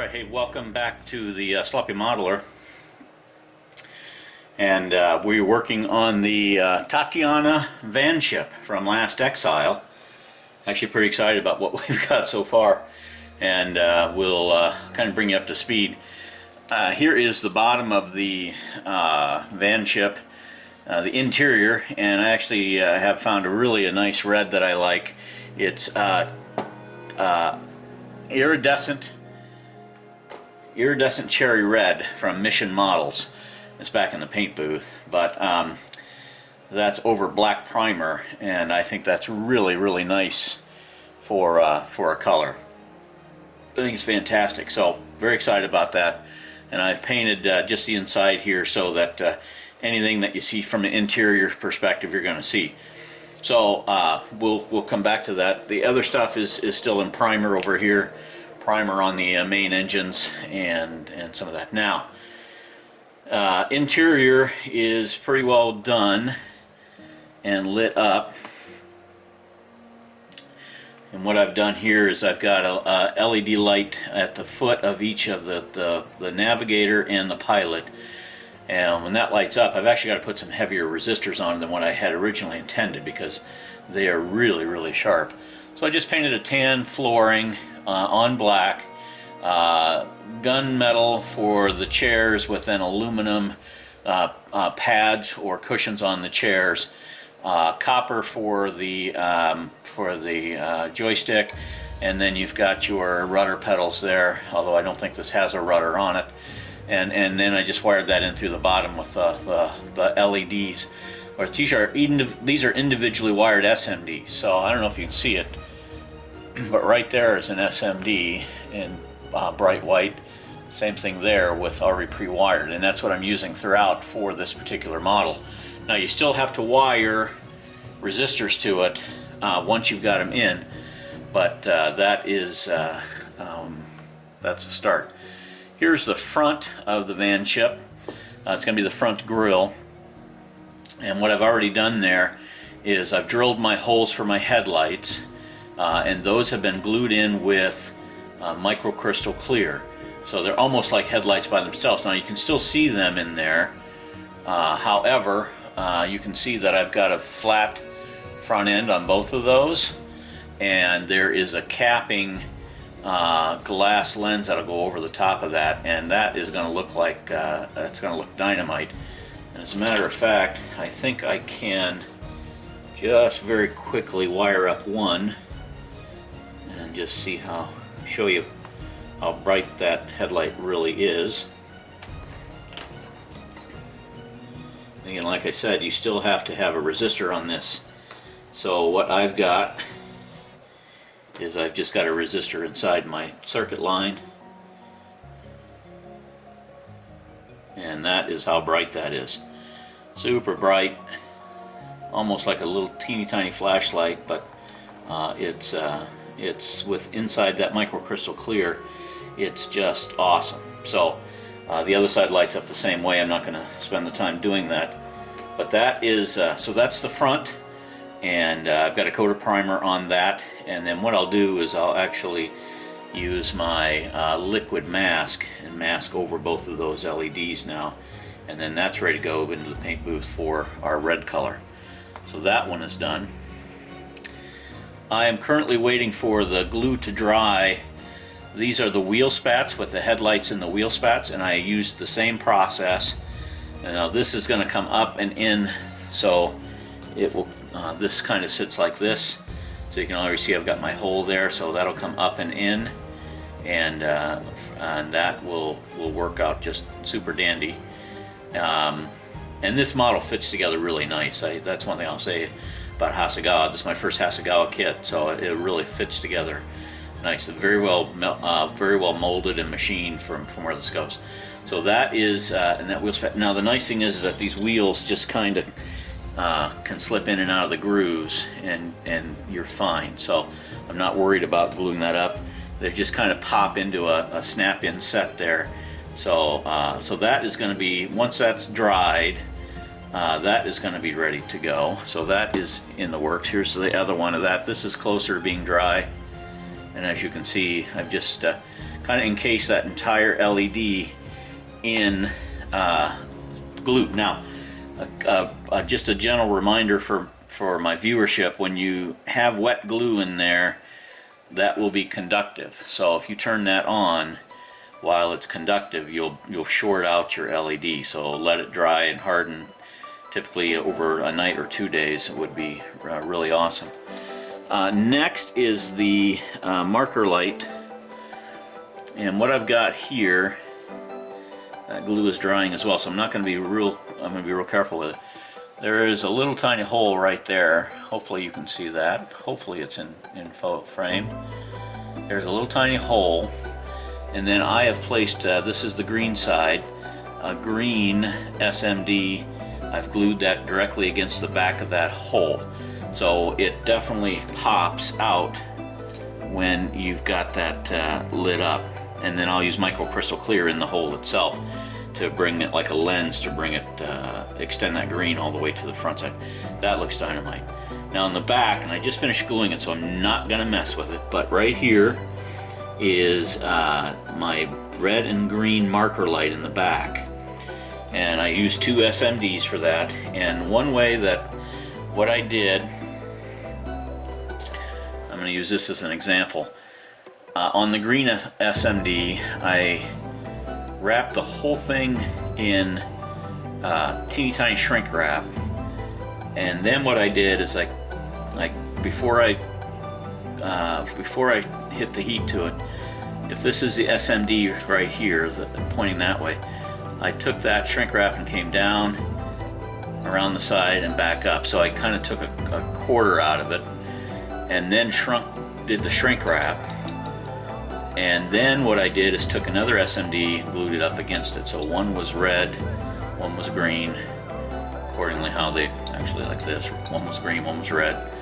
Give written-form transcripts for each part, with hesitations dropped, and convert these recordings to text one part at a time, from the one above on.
Alright, hey, welcome back to the Sloppy Modeler. And we're working on the Tatiana Vanship from Last Exile. Actually pretty excited about what we've got so far. And we'll kind of bring you up to speed. Here is the bottom of the Vanship, the interior, and I actually have found a nice red that I like. It's iridescent cherry red from Mission Models. It's back in the paint booth, but that's over black primer, and I think that's really nice for a color. I think it's fantastic, so very excited about that. And I've painted just the inside here so that anything that you see from the interior perspective you're going to see. So we'll come back to that. The other stuff is still in primer over here. Primer on the main engines and some of that. Now, interior is pretty well done and lit up. And what I've done here is I've got a LED light at the foot of each of the Navigator and the Pilot. And when that lights up, I've actually got to put some heavier resistors on than what I had originally intended because they are really sharp. So I just painted a tan flooring on black, gunmetal for the chairs with an aluminum pads or cushions on the chairs, copper for the joystick, and then you've got your rudder pedals there, although I don't think this has a rudder on it. And then I just wired that in through the bottom with the LEDs. Or these are individually wired SMDs, so I don't know if you can see it, but right there is an SMD in bright white. Same thing there with already pre-wired, and that's what I'm using throughout for this particular model. Now you still have to wire resistors to it once you've got them in, but that's a start. Here's the front of the Vanship. It's going to be the front grille, and what I've already done there is I've drilled my holes for my headlights, and those have been glued in with microcrystal clear, so they're almost like headlights by themselves. Now you can still see them in there, however you can see that I've got a flat front end on both of those, and there is a capping glass lens that'll go over the top of that, and that is going to look like it's going to look dynamite. And as a matter of fact, I think I can just very quickly wire up one and just show you how bright that headlight really is. And again, like I said, you still have to have a resistor on this. So what I've got is I've just got a resistor inside my circuit line, and that is how bright that is. Super bright, almost like a little teeny tiny flashlight, but it's with inside that microcrystal clear. It's just awesome. So the other side lights up the same way. I'm not going to spend the time doing that, but that is so that's the front, and I've got a coat of primer on that. And then what I'll do is I'll actually use my liquid mask and mask over both of those LEDs now, and then that's ready to go into the paint booth for our red color. So that one is done. I am currently waiting for the glue to dry. These are the wheel spats with the headlights in the wheel spats, and I used the same process. And now this is going to come up and in, so it will. This kind of sits like this, so you can already see I've got my hole there, so that'll come up and in, and that will work out just super dandy. And this model fits together really nice. That's one thing I'll say about Hasegawa. This is my first Hasegawa kit, so it really fits together nice. Very well molded and machined from where this goes. So that is and that wheel spec. Now the nice thing is that these wheels just kind of can slip in and out of the grooves, and you're fine. So I'm not worried about gluing that up. They just kind of pop into a snap-in set there. So so that is going to be, once that's dried, that is going to be ready to go. So that is in the works. Here's the other one of that. This is closer to being dry, And as you can see, I've just kind of encased that entire LED in glue. Now, just a gentle reminder for my viewership, when you have wet glue in there, that will be conductive. So if you turn that on while it's conductive, you'll short out your LED. So let it dry and harden. Typically over a night or 2 days, it would be really awesome. Next is the marker light, and what I've got here, that glue is drying as well, so I'm going to be real careful with it. There is a little tiny hole right there. Hopefully you can see that. Hopefully it's in frame. There's a little tiny hole, and then I have placed, this is the green side, a green SMD. I've glued that directly against the back of that hole. So it definitely pops out when you've got that lit up. And then I'll use microcrystal clear in the hole itself to bring it like a lens, to bring it, extend that green all the way to the front side. That looks dynamite. Now in the back, and I just finished gluing it, so I'm not gonna mess with it, but right here is my red and green marker light in the back. And I used 2 SMDs for that. And one way that, what I did, I'm going to use this as an example. On the green SMD, I wrapped the whole thing in teeny tiny shrink wrap. And then what I did is before I hit the heat to it, if this is the SMD right here, pointing that way, I took that shrink wrap and came down around the side and back up. So I kind of took a quarter out of it, and then did the shrink wrap. And then what I did is took another SMD and glued it up against it. So one was red, one was green, accordingly how they actually like this. One was green, one was red,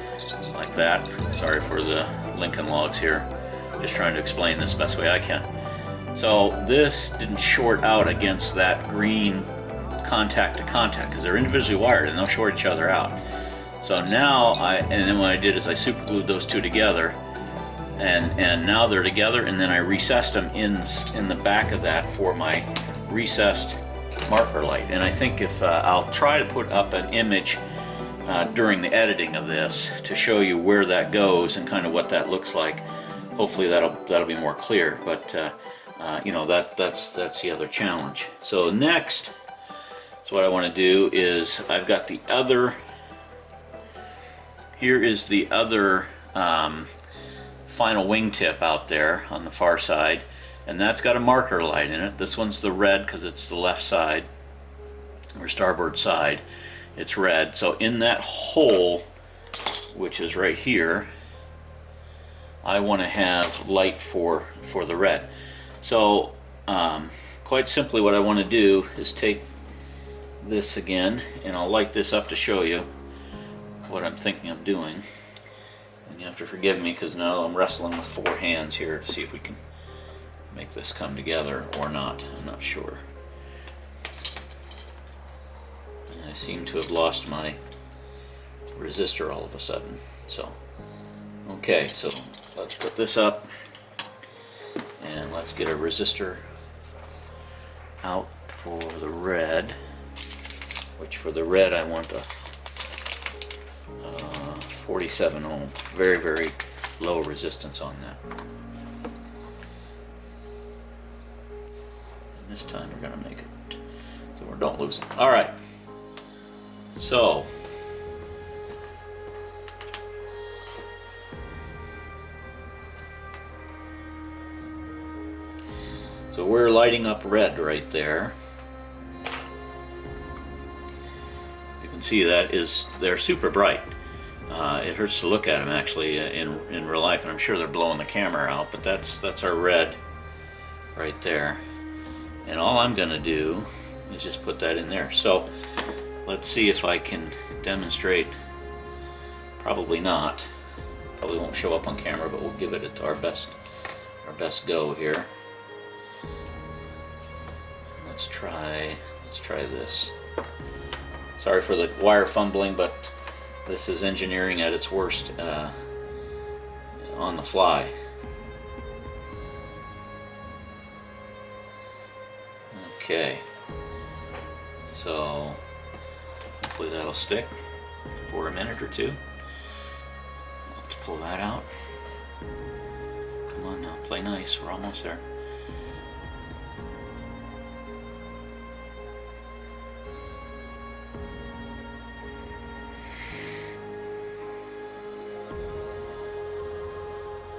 like that. Sorry for the Lincoln logs here. Just trying to explain this the best way I can. So this didn't short out against that green contact to contact, because they're individually wired and they'll short each other out. So now and then what I did is I super glued those two together, and now they're together, and then I recessed them in the back of that for my recessed marker light. And I think if I'll try to put up an image during the editing of this to show you where that goes and kind of what that looks like. Hopefully that'll be more clear, but you know, that's the other challenge. So next, so what I want to do is I've got the other, here is the other final wingtip out there on the far side, and that's got a marker light in it. This one's the red because it's the left side, or starboard side, it's red. So in that hole, which is right here, I want to have light for the red. So quite simply what I want to do is take this again, and I'll light this up to show you what I'm thinking of doing. And you have to forgive me because now I'm wrestling with 4 hands here to see if we can make this come together or not. I'm not sure. And I seem to have lost my resistor all of a sudden. So, okay, so let's put this up and let's get a resistor out for the red, which for the red I want a 47 ohm, very, very low resistance on that. And this time we're going to make it so we don't lose it. All right, so we're lighting up red right there. You can see that they're super bright. It hurts to look at them actually in real life, and I'm sure they're blowing the camera out, but that's our red right there. And all I'm going to do is just put that in there. So let's see if I can demonstrate. Probably not. Probably won't show up on camera, but we'll give it our best go here. Let's try this. Sorry for the wire fumbling, but this is engineering at its worst on the fly. Okay, so hopefully that'll stick for a minute or two. Let's pull that out. Come on now, play nice, we're almost there.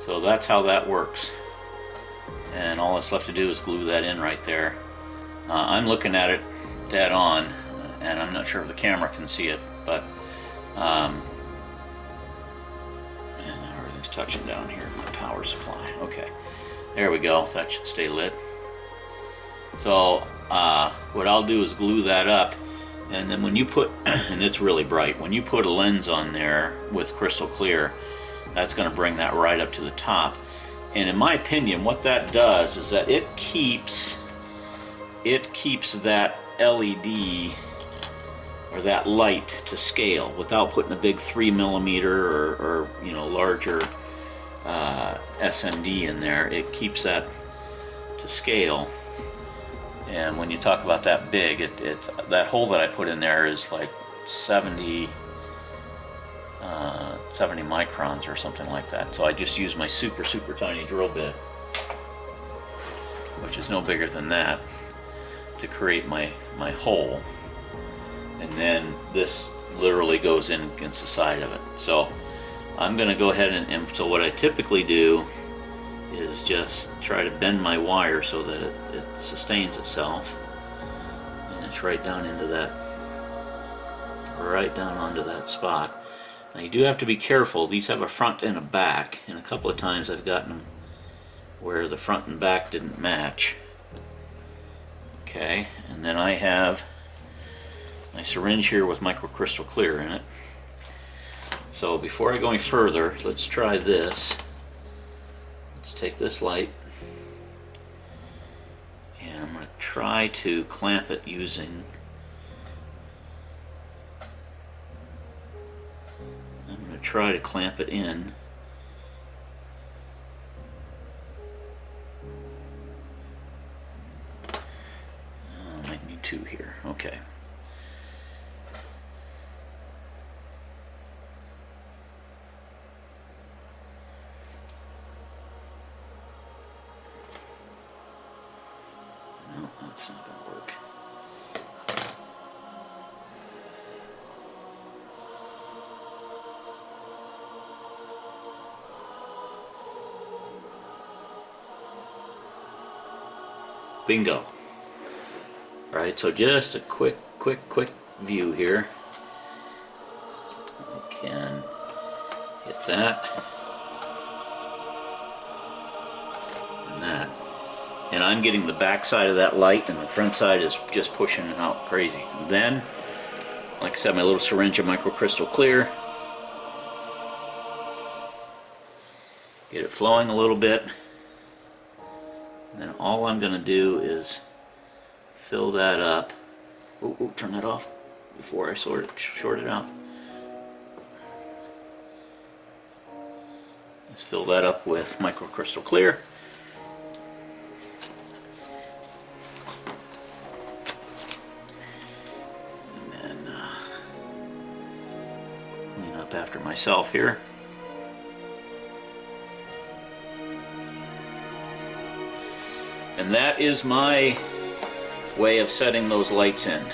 So that's how that works. And all that's left to do is glue that in right there. I'm looking at it dead on, and I'm not sure if the camera can see it, but and everything's touching down here, my power supply. Okay, there we go, that should stay lit. So what I'll do is glue that up, and then when you put, and it's really bright, when you put a lens on there with crystal clear, that's going to bring that right up to the top. And in my opinion, what that does is that it keeps that LED or that light to scale without putting a big 3mm or you know, larger SMD in there. It keeps that to scale. And when you talk about that big, that hole that I put in there is like 70 microns or something like that. So I just use my super tiny drill bit, which is no bigger than that, to create my hole. And then this literally goes in against the side of it. So I'm going to go ahead and so what I typically do is just try to bend my wire so that it sustains itself, and it's right down into that, right down onto that spot. Now you do have to be careful. These have a front and a back, and a couple of times I've gotten them where the front and back didn't match. Okay, and then I have my syringe here with microcrystal clear in it. So before I go any further, let's try this. Let's take this light, and I'm going to try to clamp it using, try to clamp it in. I might need two here. Okay. No, that's not going to work. Bingo. Right, so just a quick view here. I can hit that and that. And I'm getting the back side of that light, and the front side is just pushing it out crazy. And then, like I said, my little syringe of microcrystal clear. Get it flowing a little bit. And then all I'm going to do is fill that up. Ooh, turn that off before I short it out. Just fill that up with microcrystal clear. And then clean up after myself here. And that is my way of setting those lights in,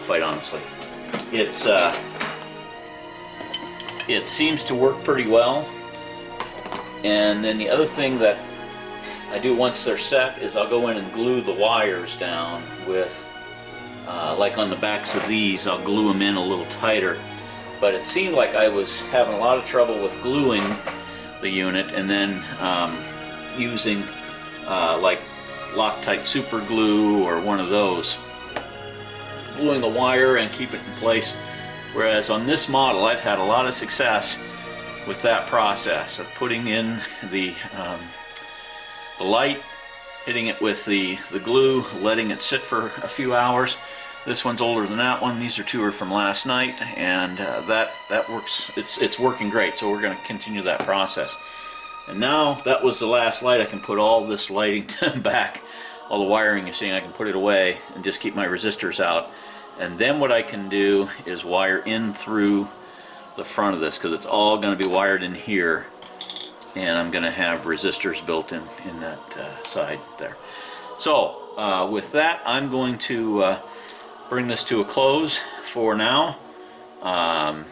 quite honestly. It seems to work pretty well. And then the other thing that I do once they're set is I'll go in and glue the wires down with, like on the backs of these, I'll glue them in a little tighter. But it seemed like I was having a lot of trouble with gluing the unit, and then using like Loctite super glue or one of those, gluing the wire and keep it in place. Whereas on this model, I've had a lot of success with that process of putting in the light, hitting it with the glue, letting it sit for a few hours. This one's older than that one. These two are from last night, and that works. It's working great. So we're going to continue that process. And now that was the last light. I can put all this lighting back all the wiring, you're seeing I can put it away and just keep my resistors out. And then what I can do is wire in through the front of this, because it's all going to be wired in here, and I'm going to have resistors built in that side there. So with that, I'm going to bring this to a close for now. I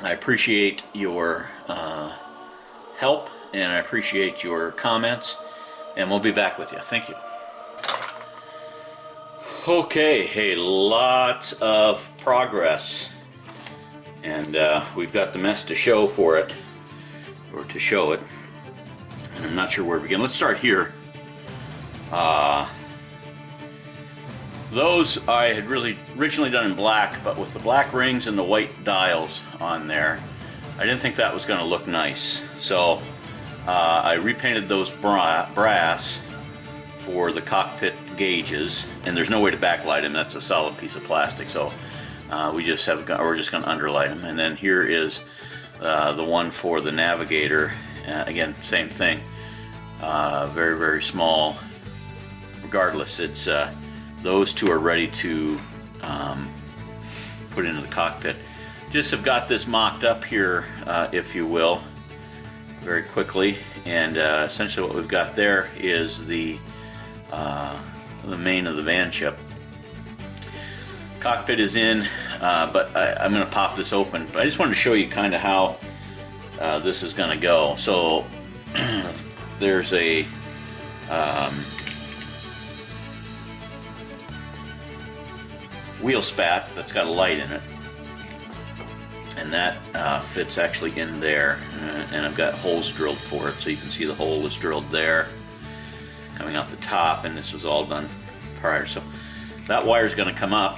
appreciate your help, and I appreciate your comments, and we'll be back with you. Thank you. Okay, hey, lots of progress, and we've got the mess to show for it, or to show it, and I'm not sure where to begin. Let's start here. Those I had really originally done in black, but with the black rings and the white dials on there, I didn't think that was going to look nice. So I repainted those brass for the cockpit gauges, and there's no way to backlight them. That's a solid piece of plastic, so we're just going to underlight them. And then here is the one for the Navigator. Again, same thing. Very, very small. Regardless, it's those two are ready to put into the cockpit. Just have got this mocked up here, if you will, very quickly. And essentially what we've got there is the main of the Vanship. Cockpit is in, but I'm going to pop this open. But I just wanted to show you kind of how this is going to go. So there's a wheel spat that's got a light in it, and that fits actually in there, and I've got holes drilled for it, so you can see the hole is drilled there coming out the top, and this was all done prior. So that wire is going to come up,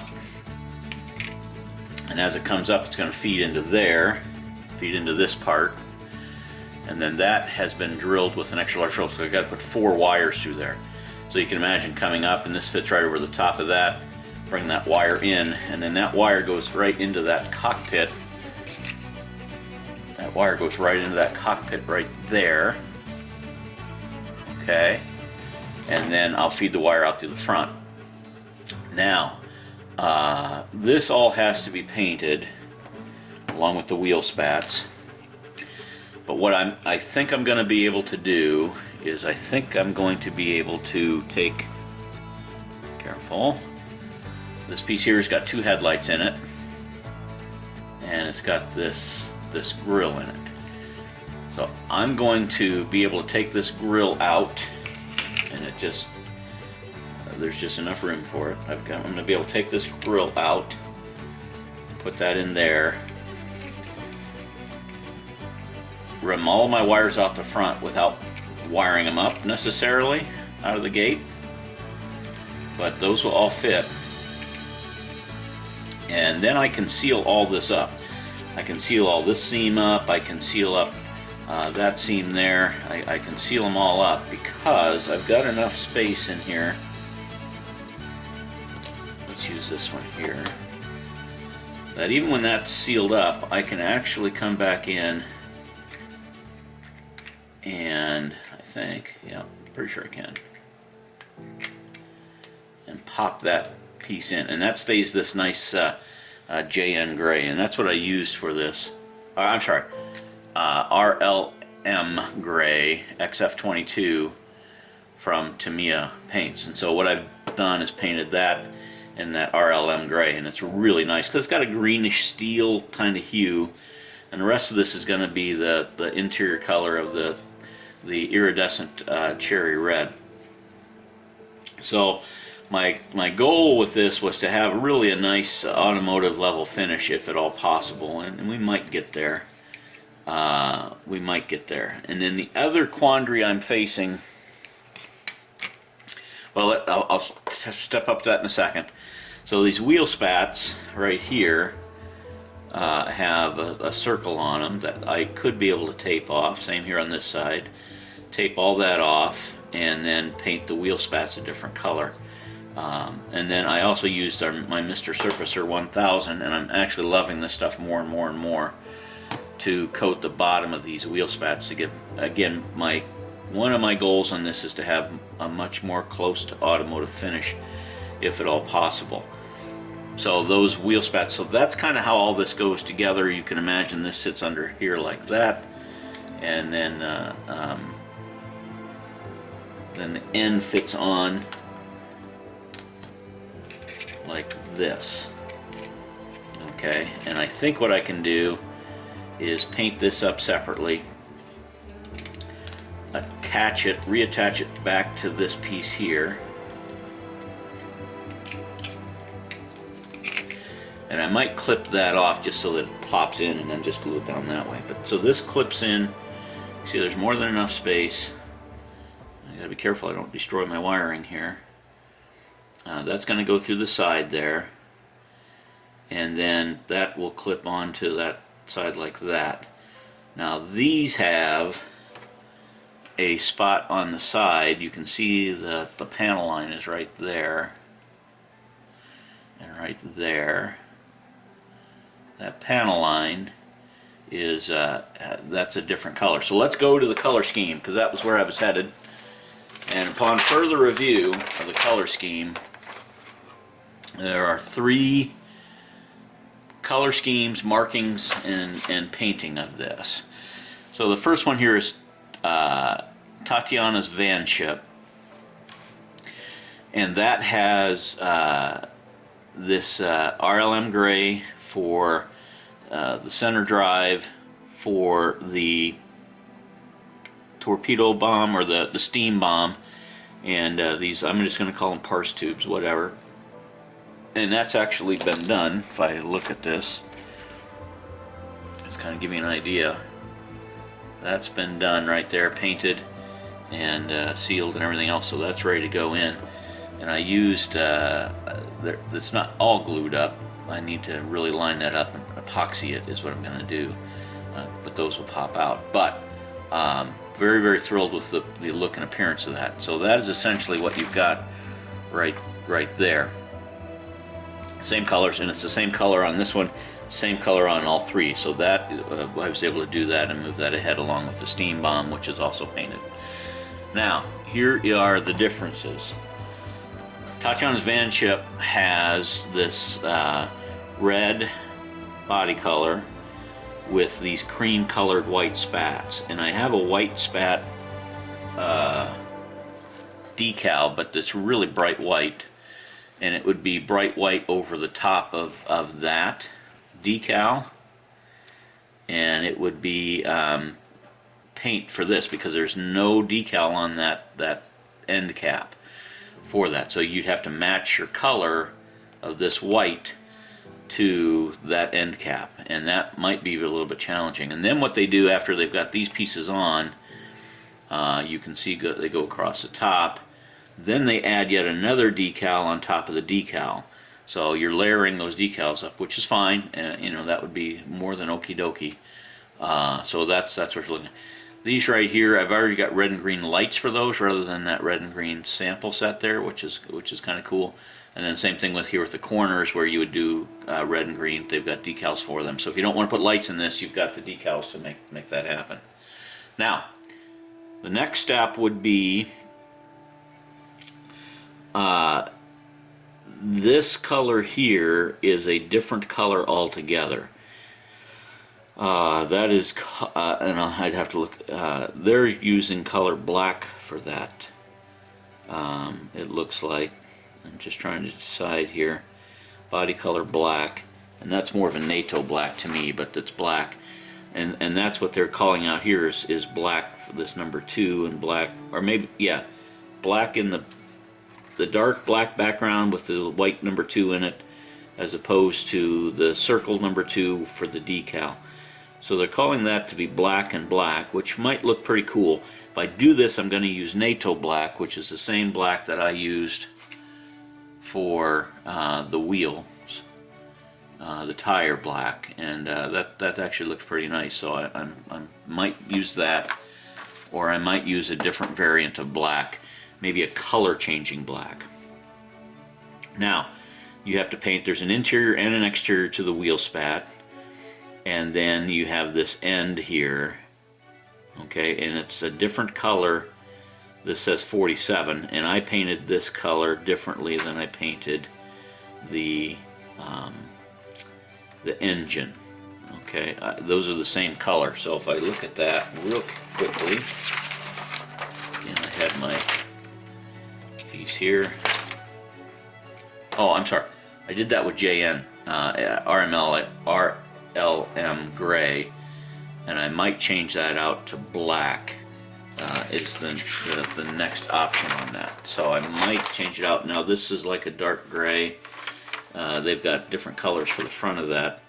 and as it comes up, it's going to feed into there, feed into this part, and then that has been drilled with an extra large hole, so I've got to put 4 wires through there. So you can imagine coming up, and this fits right over the top of that. Bring that wire in, and then that wire goes right into that cockpit. That wire goes right into that cockpit right there. Okay, and then I'll feed the wire out to the front. Now, this all has to be painted along with the wheel spats. But what I think I'm going to be able to do is I think I'm going to be able to take, careful, this piece here has got 2 headlights in it, and it's got this grill in it. So I'm going to be able to take this grill out, and it just there's just enough room for it. I'm going to be able to take this grill out, put that in there, rim all my wires out the front without wiring them up necessarily out of the gate, but those will all fit. And then I can seal all this up. I can seal all this seam up, I can seal up that seam there, I can seal them all up because I've got enough space in here. Let's use this one here. That even when that's sealed up, I can actually come back in and I think, yeah, pretty sure I can, and pop that piece in, and that stays this nice JN gray, and that's what I used for this. I'm sorry, RLM gray XF22 from Tamiya Paints. And so what I've done is painted that in that RLM gray, and it's really nice because it's got a greenish steel kind of hue, and the rest of this is going to be the interior color of the iridescent cherry red. So my goal with this was to have really a nice automotive level finish, if at all possible, and we might get there. We might get there. And then the other quandary I'm facing, well, I'll step up to that in a second. So these wheel spats right here have a circle on them that I could be able to tape off. Same here on this side. Tape all that off and then paint the wheel spats a different color. And then I also used my Mr. Surfacer 1000, and I'm actually loving this stuff more and more and more, to coat the bottom of these wheel spats to give, again, my one of my goals on this is to have a much more close to automotive finish, if at all possible. So those wheel spats, so that's kind of how all this goes together. You can imagine this sits under here like that, and then the end fits on like this. Okay, and I think what I can do is paint this up separately, attach it, reattach it back to this piece here, and I might clip that off just so that it plops in and then just glue it down that way. But so this clips in. See, there's more than enough space. I gotta be careful I don't destroy my wiring here. That's going to go through the side there, and then that will clip onto that side like that. Now these have a spot on the side. You can see that the panel line is right there and right there. That panel line is that's a different color. So let's go to the color scheme, because that was where I was headed. And upon further review of the color scheme, there are 3 color schemes, markings, and painting of this. So the first one here is Tatiana's Vanship, and that has this RLM gray for the center drive, for the torpedo bomb or the steam bomb, and these, I'm just going to call them parse tubes, whatever. And that's actually been done. If I look at this, just kind of give you an idea. That's been done right there, painted and sealed and everything else, so that's ready to go in. And I used, it's not all glued up. I need to really line that up and epoxy it is what I'm going to do. But those will pop out. But very, very thrilled with the look and appearance of that. So that is essentially what you've got right there. Same colors, and it's the same color on this one, same color on all 3. So that I was able to do that and move that ahead along with the steam bomb, which is also painted. Now, here are the differences. Tatiana's Vanship has this red body color with these cream colored white spats, and I have a white spat decal, but it's really bright white, and it would be bright white over the top of that decal, and it would be paint for this, because there's no decal on that end cap for that. So you'd have to match your color of this white to that end cap, and that might be a little bit challenging. And then what they do after they've got these pieces on, you can see they go across the top. Then they add yet another decal on top of the decal. So you're layering those decals up, which is fine. You know, that would be more than okie dokie. So that's what we're looking at. These right here, I've already got red and green lights for those, rather than that red and green sample set there, which is kind of cool. And then same thing with here with the corners, where you would do red and green. They've got decals for them. So if you don't want to put lights in this, you've got the decals to make that happen. Now, the next step would be this color here is a different color altogether. That is, and I'd have to look, they're using color black for that. It looks like, I'm just trying to decide here, body color black, and that's more of a NATO black to me, but it's black, and that's what they're calling out here is black for this number 2, and black, or maybe, yeah, black in the dark black background with the white number 2 in it, as opposed to the circle number 2 for the decal. So they're calling that to be black and black, which might look pretty cool. If I do this, I'm going to use NATO black, which is the same black that I used for the wheels, the tire black, and that actually looks pretty nice. So I might use that, or I might use a different variant of black, maybe a color changing black. Now, you have to paint, there's an interior and an exterior to the wheel spat, and then you have this end here, okay, and it's a different color this says 47, and I painted this color differently than I painted the engine. Okay, those are the same color. So if I look at that real quickly, and I had my piece here. Oh, I'm sorry. I did that with JN RLM gray, and I might change that out to black. Is the next option on that. So I might change it out. Now this is like a dark gray. They've got different colors for the front of that.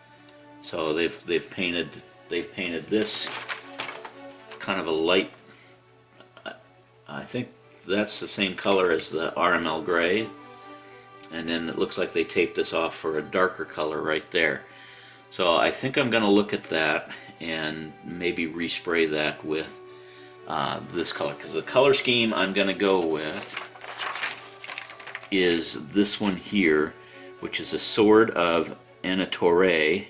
So they've painted this kind of a light. I think that's the same color as the RML gray, and then it looks like they taped this off for a darker color right there. So I think I'm going to look at that and maybe respray that with this color, because the color scheme I'm going to go with is this one here, which is a Sword of Anatore,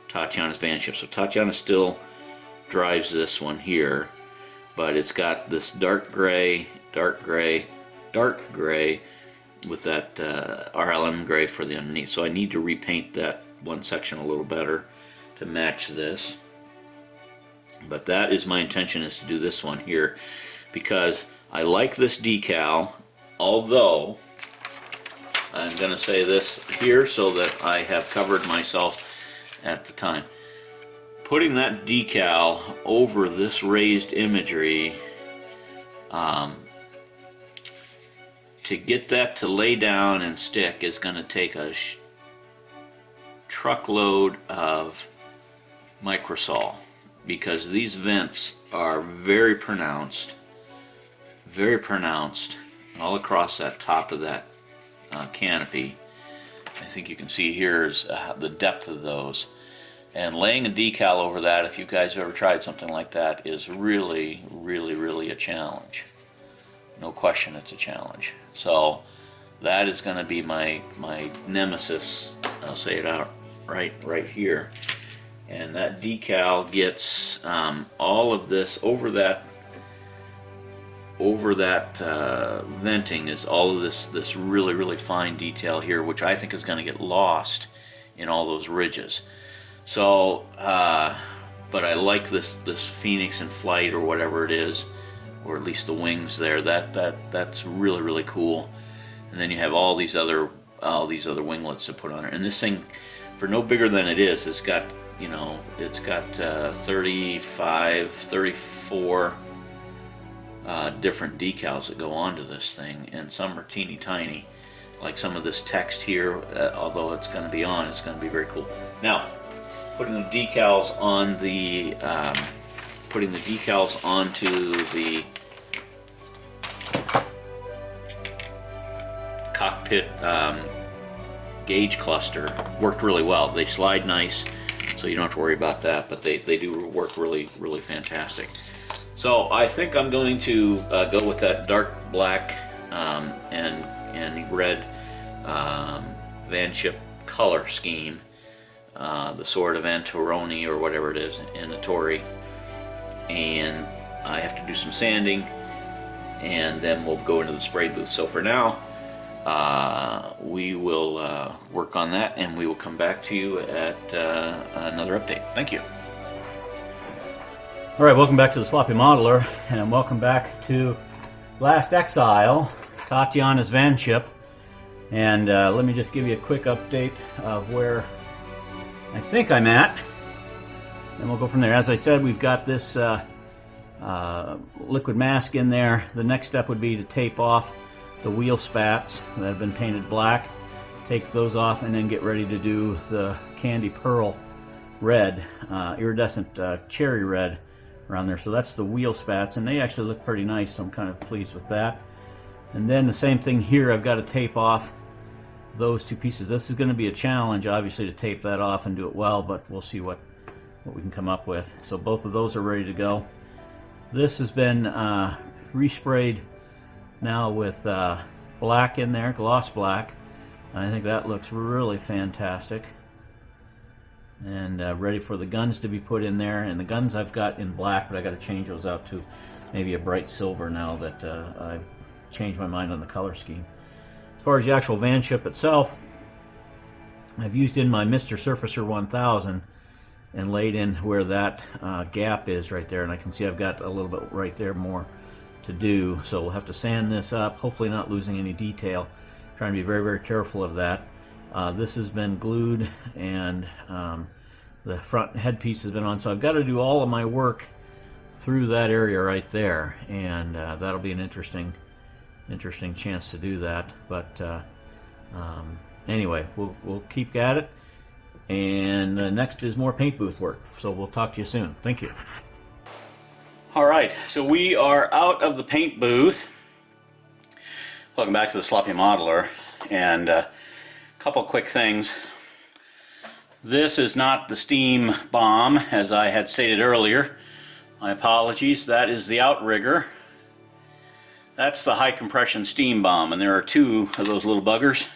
Tatiana's Vanship. So Tatiana still drives this one here, but it's got this dark gray with that RLM gray for the underneath. So I need to repaint that one section a little better to match this. But that is my intention, is to do this one here, because I like this decal, although I'm going to say this here so that I have covered myself at the time. Putting that decal over this raised imagery, to get that to lay down and stick is going to take a truckload of microsol, because these vents are very pronounced all across that top of that canopy. I think you can see here is the depth of those, and laying a decal over that, if you guys have ever tried something like that, is really a challenge. No question, it's a challenge. So that is going to be my nemesis. I'll say it out right here. And that decal gets all of this over that venting, is all of this really fine detail here, which I think is going to get lost in all those ridges. So, but I like this Phoenix in flight, or whatever it is, or at least the wings there. That's really cool. And then you have all these other winglets to put on it. And this thing, for no bigger than it is, it's got 35, 34 different decals that go onto this thing, and some are teeny tiny, like some of this text here. Although it's going to be on, it's going to be very cool. Now, putting the decals on the onto the cockpit gauge cluster worked really well. They slide nice, so you don't have to worry about that, but they do work really fantastic. So I think I'm going to go with that dark black and red Vanship color scheme, the Sword of Antoroni, or whatever it is, Anatori, and I have to do some sanding, and then we'll go into the spray booth. So for now, we will work on that, and we will come back to you at another update. Thank you. Alright, welcome back to the Sloppy Modeler, and welcome back to Last Exile, Tatiana's Vanship. And let me just give you a quick update of where I think I'm at, and we'll go from there. As I said, we've got this liquid mask in there. The next step would be to tape off the wheel spats that have been painted black, take those off, and then get ready to do the candy pearl red, iridescent cherry red around there. So that's the wheel spats, and they actually look pretty nice, so I'm kind of pleased with that. And then the same thing here, I've got to tape off those two pieces. This is going to be a challenge, obviously, to tape that off and do it well, but we'll see what we can come up with. So both of those are ready to go. This has been resprayed now with black in there, gloss black. I think that looks really fantastic. And ready for the guns to be put in there. And the guns I've got in black, but I got to change those out too. maybe a bright silver now that I've changed my mind on the color scheme. As far as the actual Vanship itself, I've used in my Mr. Surfacer 1000 and laid in where that gap is right there, and I can see I've got a little bit right there more to do, so we'll have to sand this up, hopefully not losing any detail. Trying to be very, very careful of that. This has been glued, and the front headpiece has been on, so I've got to do all of my work through that area right there, and that'll be an interesting chance to do that. But anyway, we'll keep at it, and next is more paint booth work, so we'll talk to you soon. Thank you. Alright, so we are out of the paint booth. Welcome back to the Sloppy Modeler, and a couple quick things. This is not the steam bomb, as I had stated earlier. My apologies. That is the outrigger. That's the high compression steam bomb, and there are two of those little buggers.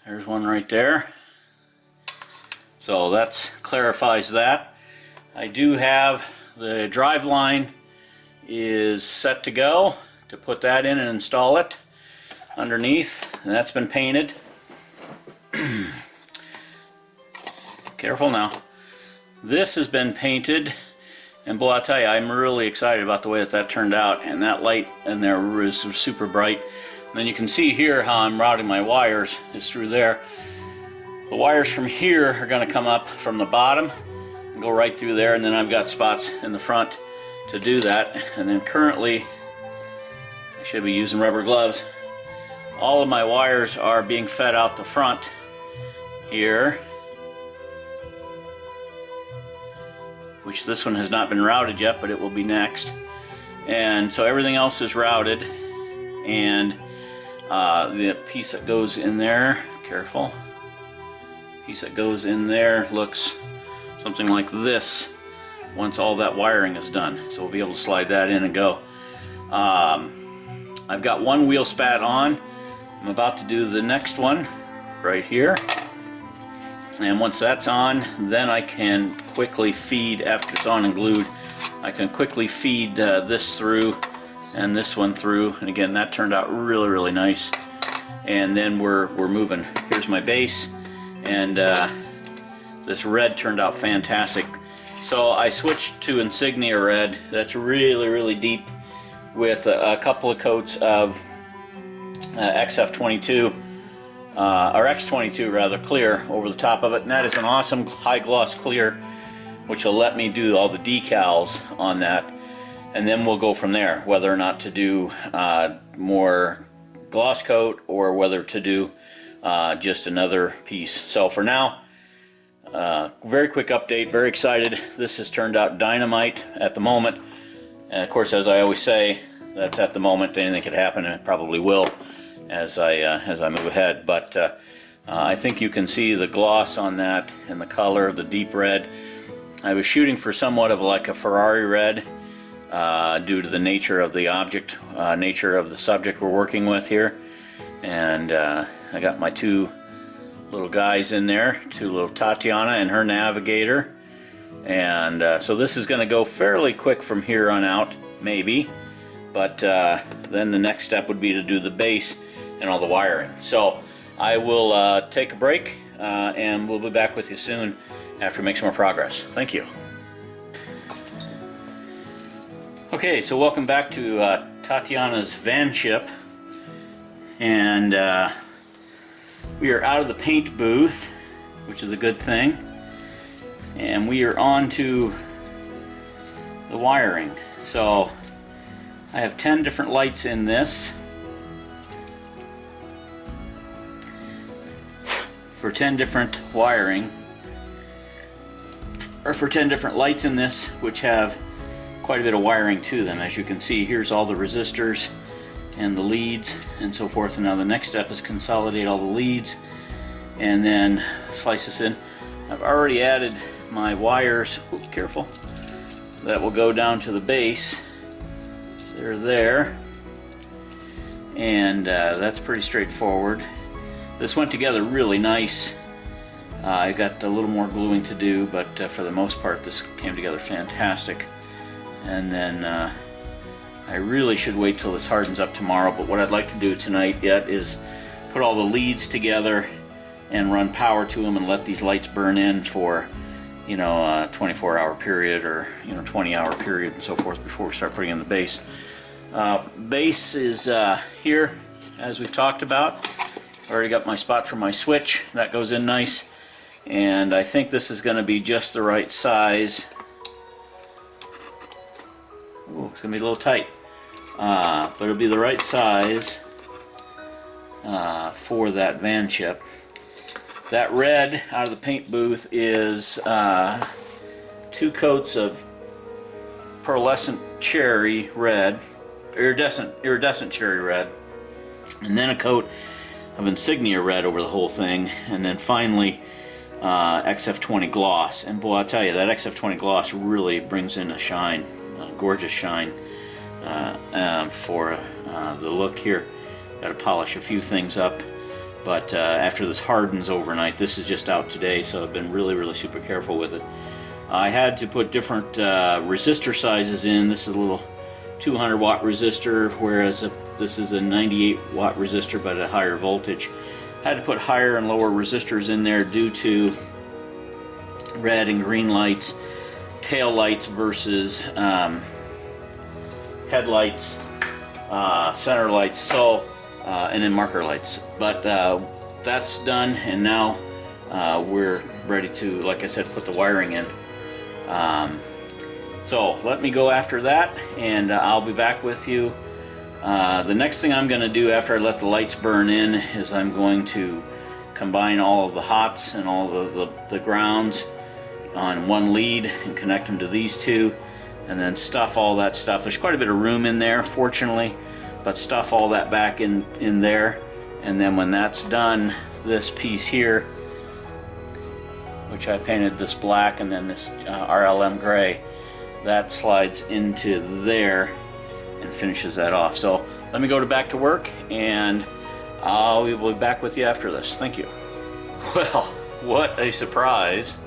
There's one right there. So that clarifies that. I do have the drive line is set to go to put that in and install it underneath, and that's been painted. Careful now. This has been painted, and boy, I'll tell you, I'm really excited about the way that turned out, and that light in there is super bright. And then you can see here how I'm routing my wires is through there. The wires from here are going to come up from the bottom and go right through there, and then I've got spots in the front to do that. And then currently, I should be using rubber gloves. All of my wires are being fed out the front here, which this one has not been routed yet, but it will be next. And so everything else is routed, and the piece that goes in there, careful, piece that goes in there looks something like this once all that wiring is done. So we'll be able to slide that in and go. I've got one wheel spat on. I'm about to do the next one right here. And once that's on, then I can quickly feed, after it's on and glued, I can quickly feed this through and this one through. And again, that turned out really, really nice. And then we're moving. Here's my base, and this red turned out fantastic. So I switched to Insignia red. That's really, really deep, with a couple of coats of XF22, or X22 rather, clear over the top of it, and that is an awesome high gloss clear, which will let me do all the decals on that, and then we'll go from there, whether or not to do more gloss coat or whether to do just another piece. So for now, very quick update, very excited. This has turned out dynamite at the moment, and of course, as I always say, that's at the moment. Anything could happen, and it probably will as I move ahead. But I think you can see the gloss on that and the color, the deep red. I was shooting for somewhat of like a Ferrari red due to the nature of the object, nature of the subject we're working with here. And I got my two little guys in there, two little Tatiana and her Navigator. And so this is going to go fairly quick from here on out, maybe. But then the next step would be to do the base and all the wiring. So I will take a break, and we'll be back with you soon after we make some more progress. Thank you. Okay, so welcome back to Tatiana's Vanship, and we are out of the paint booth, which is a good thing, and we are on to the wiring. So I have 10 different lights in this. For 10 different wiring, or for 10 different lights in this, which have quite a bit of wiring to them. As you can see, here's all the resistors and the leads and so forth. And now the next step is consolidate all the leads and then slice this in. I've already added my wires, oops, careful, that will go down to the base. They're there, and that's pretty straightforward. This went together really nice. I got a little more gluing to do, but for the most part this came together fantastic. And then I really should wait till this hardens up tomorrow, but what I'd like to do tonight yet is put all the leads together and run power to them and let these lights burn in for, you know, a 24-hour period or, you know, 20-hour period and so forth before we start putting in the base. Base is here, as we've talked about. Already got my spot for my switch. That goes in nice. And I think this is going to be just the right size. Ooh, it's going to be a little tight. But it'll be the right size for that Vanship. That red out of the paint booth is 2 coats of pearlescent cherry red, iridescent cherry red, and then a coat of insignia red over the whole thing, and then finally XF20 gloss. And boy, I'll tell you, that XF20 gloss really brings in a shine, a gorgeous shine for the look here. Got to polish a few things up, but after this hardens overnight, this is just out today, so I've been really super careful with it. I had to put different resistor sizes in. This is a little 200 watt resistor, whereas this is a 98 watt resistor but at a higher voltage. Had to put higher and lower resistors in there due to red and green lights, tail lights versus headlights, center lights, so and then marker lights. But that's done, and now we're ready to, like I said, put the wiring in. So let me go after that, and I'll be back with you. The next thing I'm going to do after I let the lights burn in is I'm going to combine all of the hots and all the grounds on one lead and connect them to these two, and then stuff all that stuff. There's quite a bit of room in there, fortunately, but stuff all that back in there, and then when that's done, this piece here, which I painted this black and then this RLM gray, that slides into there and finishes that off. So let me go back to work, and I'll be back with you after this. Thank you. Well, what a surprise.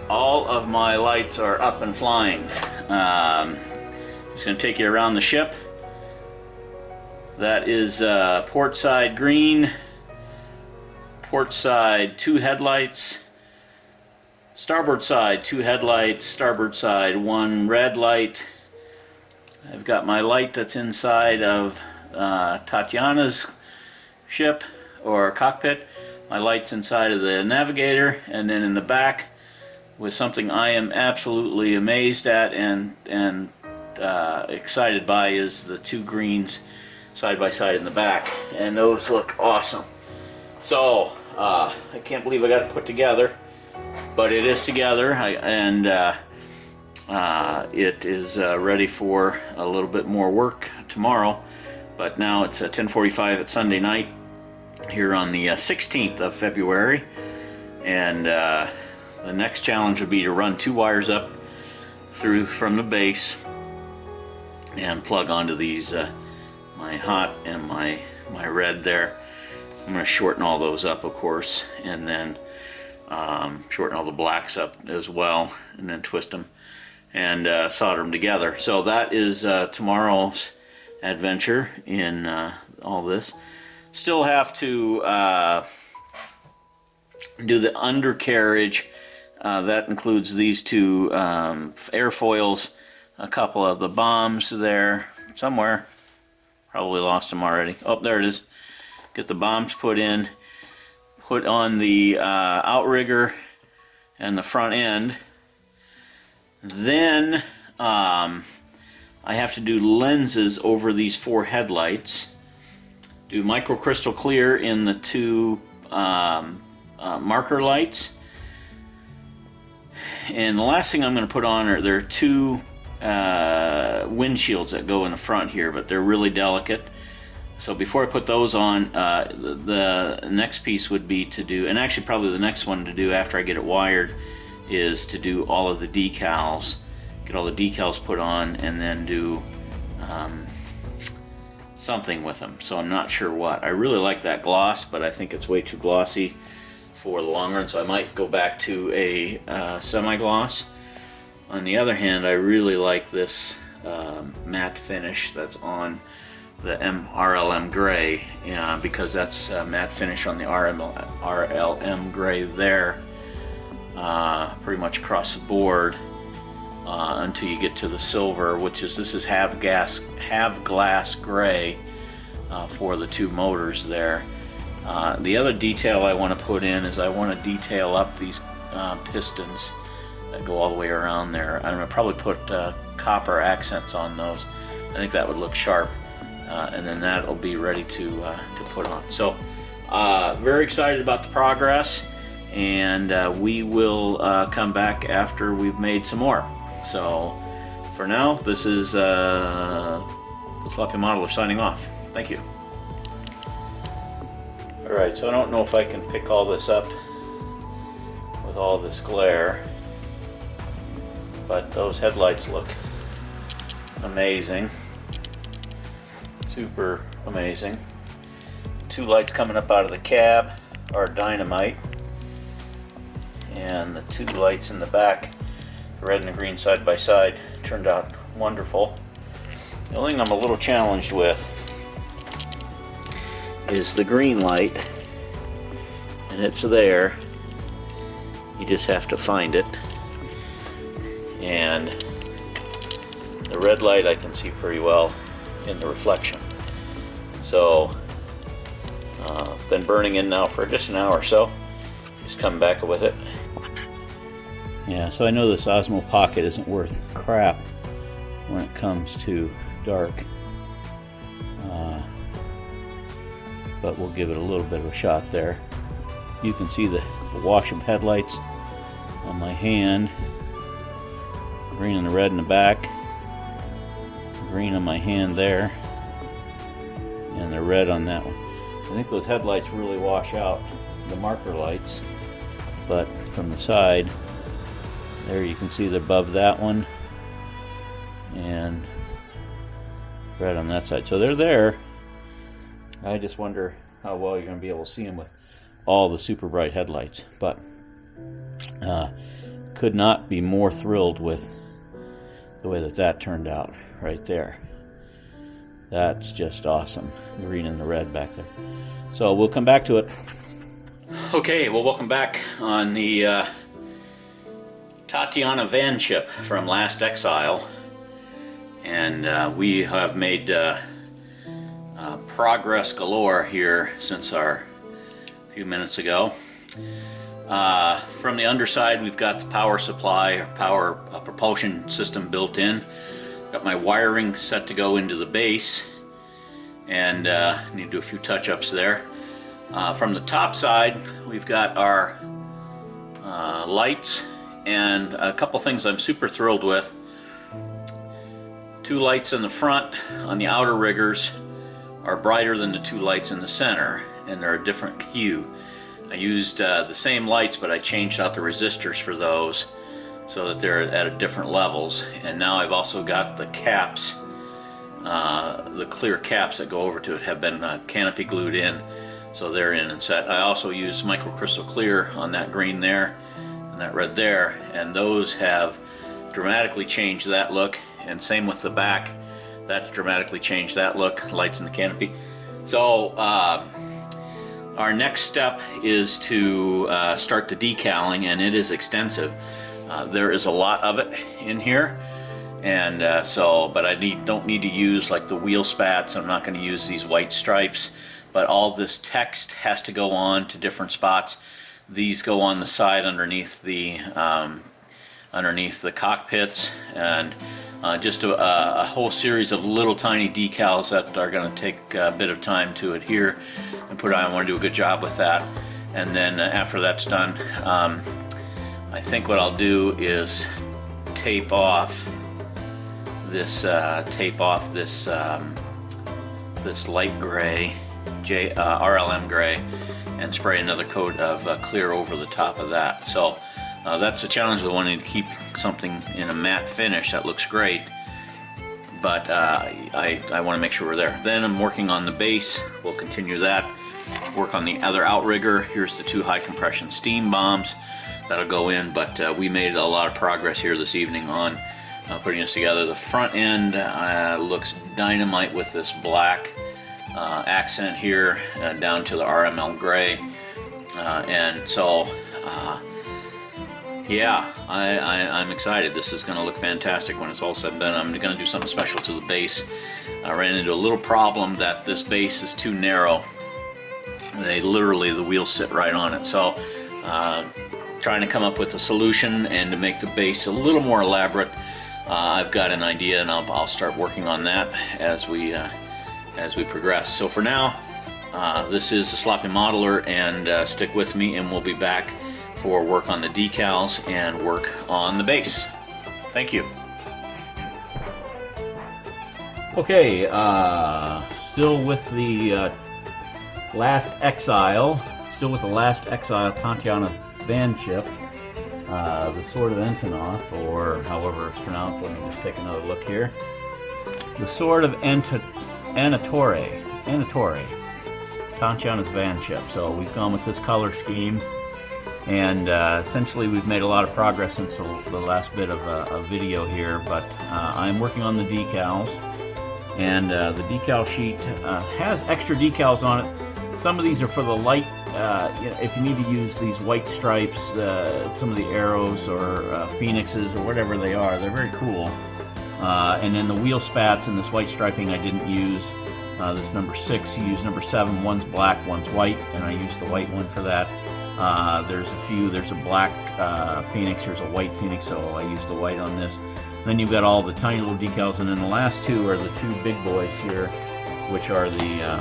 All of my lights are up and flying. Just going to take you around the ship. That is port side green, port side 2 headlights, starboard side 2 headlights, starboard side 1 red light. I've got my light that's inside of Tatiana's ship or cockpit. My light's inside of the Navigator, and then in the back, with something I am absolutely amazed at and excited by, is the 2 greens side by side in the back, and those look awesome. So I can't believe I got it put together, but it is together, and it is ready for a little bit more work tomorrow. But now it's 10:45 at Sunday night here on the 16th of February, and the next challenge would be to run 2 wires up through from the base and plug onto these my hot and my red there. I'm going to shorten all those up, of course, and then shorten all the blacks up as well, and then twist them and solder them together. So that is tomorrow's adventure in all this. Still have to do the undercarriage. That includes these 2 airfoils, a couple of the bombs there somewhere. Probably lost them already. Oh, there it is. Get the bombs put in, put on the outrigger and the front end. Then I have to do lenses over these 4 headlights. Do microcrystal clear in the 2 marker lights. And the last thing I'm going to put on are, there are 2 windshields that go in the front here, but they're really delicate. So before I put those on, the next piece would be to do, and actually probably the next one to do after I get it wired, is to do all of the decals, get all the decals put on, and then do something with them. So I'm not sure what. I really like that gloss, but I think it's way too glossy for the long run, so I might go back to a semi-gloss. On the other hand, I really like this matte finish that's on the RLM gray, because that's matte finish on the RLM gray there, pretty much across the board, until you get to the silver, which is, this is half glass gray for the two motors there. The other detail I want to put in is I want to detail up these pistons that go all the way around there. I'm going to probably put copper accents on those. I think that would look sharp, and then that'll be ready to put on. So very excited about the progress, and we will come back after we've made some more. So for now, this is the Sloppy Modeler signing off. Thank you. Alright, so I don't know if I can pick all this up with all this glare, but those headlights look amazing. Super amazing. Two lights coming up out of the cab are dynamite, and the two lights in the back, the red and the green side by side, turned out wonderful. The only thing I'm a little challenged with is the green light, and it's there. You just have to find it. And the red light I can see pretty well in the reflection. So been burning in now for just an hour or so. Just coming back with it. Yeah, so I know this Osmo Pocket isn't worth crap when it comes to dark, but we'll give it a little bit of a shot there. You can see the wash of headlights on my hand, green and the red in the back, green on my hand there, and the red on that one. I think those headlights really wash out the marker lights, but from the side there you can see the above that one and red on that side. So they're there. I just wonder how well you're going to be able to see them with all the super bright headlights, but could not be more thrilled with the way that turned out right there. That's just awesome. Green and the red back there. So we'll come back to it. Okay, well, welcome back on the Tatiana Vanship from Last Exile, and we have made progress galore here since our few minutes ago. From the underside, we've got the power supply, power propulsion system built in. Got my wiring set to go into the base, and need to do a few touch-ups there. From the top side, we've got our lights, and a couple things I'm super thrilled with. Two lights in the front on the outer riggers are brighter than the two lights in the center, and they're a different hue. I used the same lights, but I changed out the resistors for those so that they're at different levels. And now I've also got the caps, the clear caps that go over to it have been canopy glued in, so they're in and set. I also used microcrystal clear on that green there and that red there, and those have dramatically changed that look. And same with the back, that's dramatically changed that look, lights in the canopy. So our next step is to start the decaling, and it is extensive. There is a lot of it in here, and but I don't need to use like the wheel spats. I'm not going to use these white stripes, but all this text has to go on to different spots. These go on the side underneath the cockpits, and just a whole series of little tiny decals that are going to take a bit of time to adhere and put on. I want to do a good job with that, and then after that's done, I think what I'll do is tape off this this light gray RLM gray and spray another coat of clear over the top of that. So that's the challenge with wanting to keep something in a matte finish that looks great, but I want to make sure we're there. Then I'm working on the base. We'll continue that. Work on the other outrigger. Here's the two high compression steam bombs that'll go in, but we made a lot of progress here this evening on putting this together. The front end looks dynamite with this black accent here down to the RML gray, and so yeah, I'm excited. This is going to look fantastic when it's all said and done. I'm going to do something special to the base. I ran into a little problem that this base is too narrow. The wheels sit right on it. So trying to come up with a solution and to make the base a little more elaborate. I've got an idea, and I'll start working on that as we progress. So for now, this is a sloppy modeler, and stick with me, and we'll be back for work on the decals and work on the base. Thank you. Okay, still with the Last Exile, Tatiana Van Ship, the Sword of Antonoth, or however it's pronounced. Let me just take another look here. The Sword of Anatore, Tatiana's Van Ship. So we've gone with this color scheme, and essentially we've made a lot of progress since the last bit of a video here, but I'm working on the decals, and the decal sheet has extra decals on it. Some of these are for the light, if you need to use these white stripes, some of the arrows or phoenixes or whatever they are, they're very cool. And then the wheel spats and this white striping I didn't use. This number 6, you use number 7, one's black, one's white, and I used the white one for that. There's a black phoenix, here's a white phoenix, so I used the white on this. Then you've got all the tiny little decals, and then the last two are the two big boys here, which are the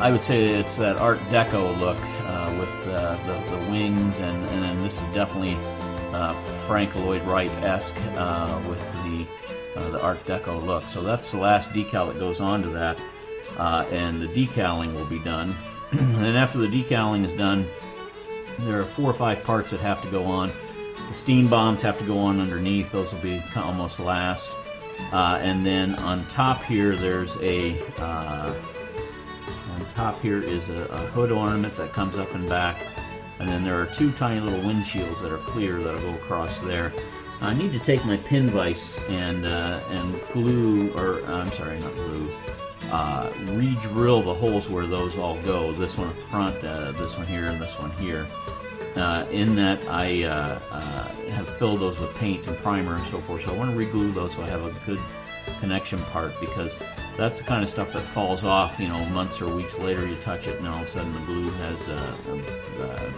I would say it's that Art Deco look with the wings, and then this is definitely Frank Lloyd Wright-esque with the Art Deco look. So that's the last decal that goes onto that, and the decaling will be done. And then after the decaling is done, there are 4 or 5 parts that have to go on. The steam bombs have to go on underneath; those will be almost last. And then on top here, there's a hood ornament that comes up and back, and then there are 2 tiny little windshields that are clear that'll go across there. I need to take my pin vise and glue, or I'm sorry, not glue, re-drill the holes where those all go. This one up front, this one here, and this one here. In that I have filled those with paint and primer and so forth, so I want to re-glue those so I have a good connection part, because that's the kind of stuff that falls off, months or weeks later. You touch it, and all of a sudden the glue has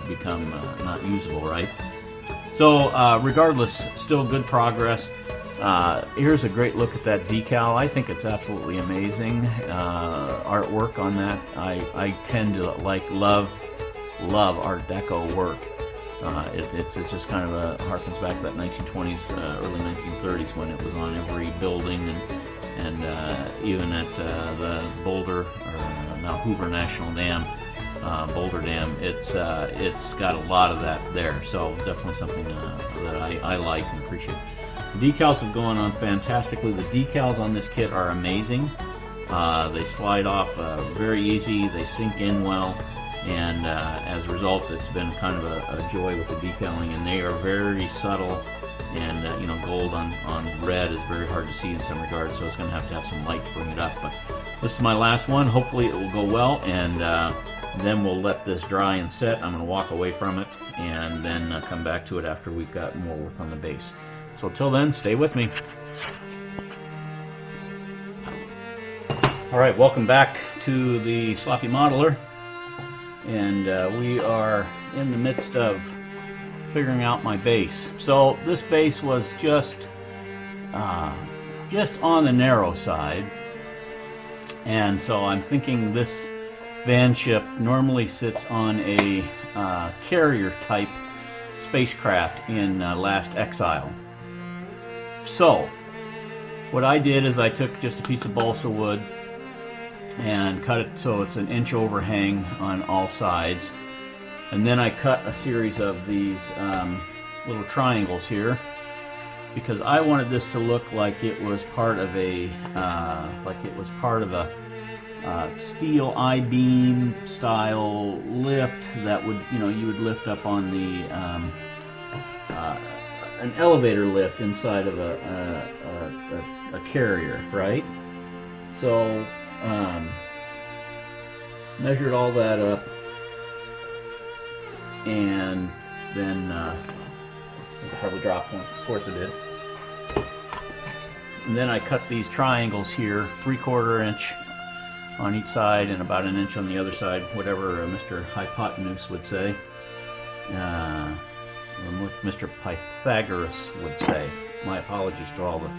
become not usable, right? So regardless, still good progress. Here's a great look at that decal. I think it's absolutely amazing artwork on that. I tend to love Art Deco work. It's just kind of harkens back to that 1920s, early 1930s, when it was on every building, and even at the Boulder, or now Hoover National Dam, Boulder Dam, it's got a lot of that there. So definitely something that I like and appreciate. The decals have gone on fantastically. The decals on this kit are amazing. They slide off very easy. They sink in well. And as a result, it's been kind of a joy with the decaling, and they are very subtle, and gold on red is very hard to see in some regards, so it's going to have some light to bring it up. But this is my last one. Hopefully it will go well, and then we'll let this dry and set. I'm going to walk away from it and then come back to it after we've got more work on the base. So till then, stay with me. Alright, welcome back to the Sloppy Modeler. And we are in the midst of figuring out my base. So this base was just on the narrow side, and so I'm thinking this Van Ship normally sits on a carrier type spacecraft in Last Exile. So what I did is I took just a piece of balsa wood and cut it so it's an inch overhang on all sides, and then I cut a series of these little triangles here, because I wanted this to look like it was part of a steel I-beam style lift that would, you would lift up on the an elevator lift inside of a carrier, right? So measured all that up, and then I probably dropped one. Of course I did. And then I cut these triangles here, 3/4 inch on each side and about 1 inch on the other side, whatever Mr. Hypotenuse would say. Mr. Pythagoras would say. My apologies to all the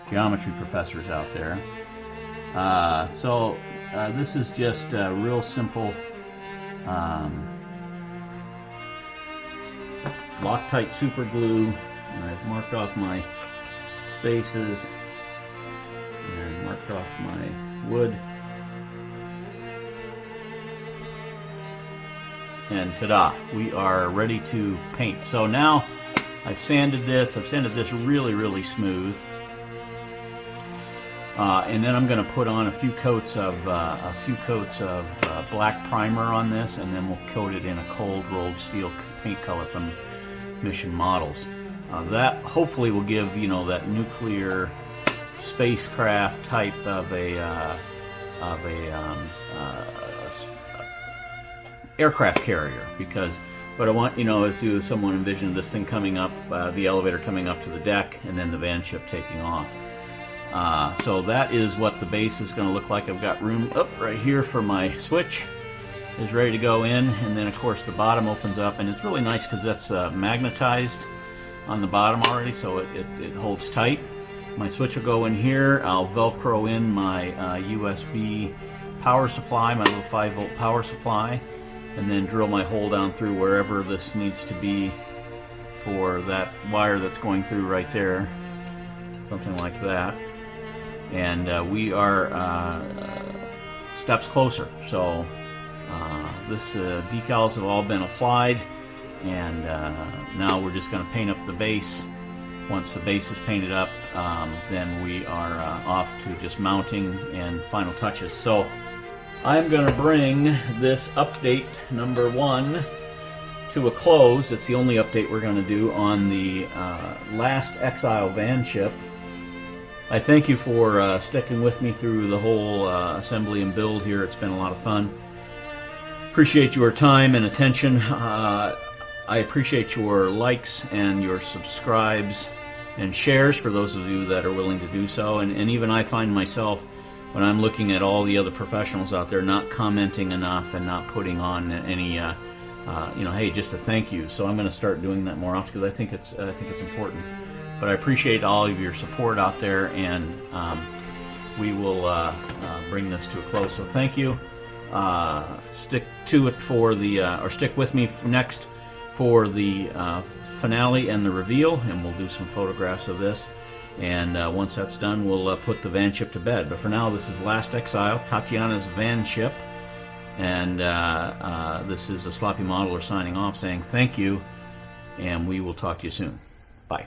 geometry professors out there. So this is just real simple Loctite super glue, and I've marked off my spaces and marked off my wood. And ta-da, we are ready to paint. So now I've sanded this really, really smooth. And then I'm going to put on a few coats of black primer on this, and then we'll coat it in a cold rolled steel paint color from Mission Models. That hopefully will give, you know, that nuclear spacecraft type of a aircraft carrier, because what I want, you know, is to someone envision this thing coming up, the elevator coming up to the deck, and then the Vanship taking off. So that is what the base is going to look like. I've got room up right here for my switch is ready to go in, and then of course the bottom opens up, and it's really nice because that's magnetized on the bottom already, so it holds tight. My switch will go in here. I'll Velcro in my USB power supply, my little 5-volt power supply, and then drill my hole down through wherever this needs to be for that wire that's going through right there, something like that. And we are steps closer. So this decals have all been applied, and now we're just going to paint up the base. Once the base is painted up, then we are off to just mounting and final touches. So I'm going to bring this update number 1 to a close. It's the only update we're going to do on the Last Exile Van Ship. I thank you for sticking with me through the whole assembly and build here. It's been a lot of fun. Appreciate your time and attention. I appreciate your likes and your subscribes and shares for those of you that are willing to do so. And even I find myself, when I'm looking at all the other professionals out there, not commenting enough and not putting on any, you know, hey, just a thank you. So I'm going to start doing that more often because I think it's important. But I appreciate all of your support out there, and we will bring this to a close. So thank you. Stick to it for the, or stick with me next for the finale and the reveal, and we'll do some photographs of this. And once that's done, we'll put the Vanship to bed. But for now, this is Last Exile, Tatiana's Vanship, and this is a Sloppy Modeler signing off, saying thank you, and we will talk to you soon. Bye.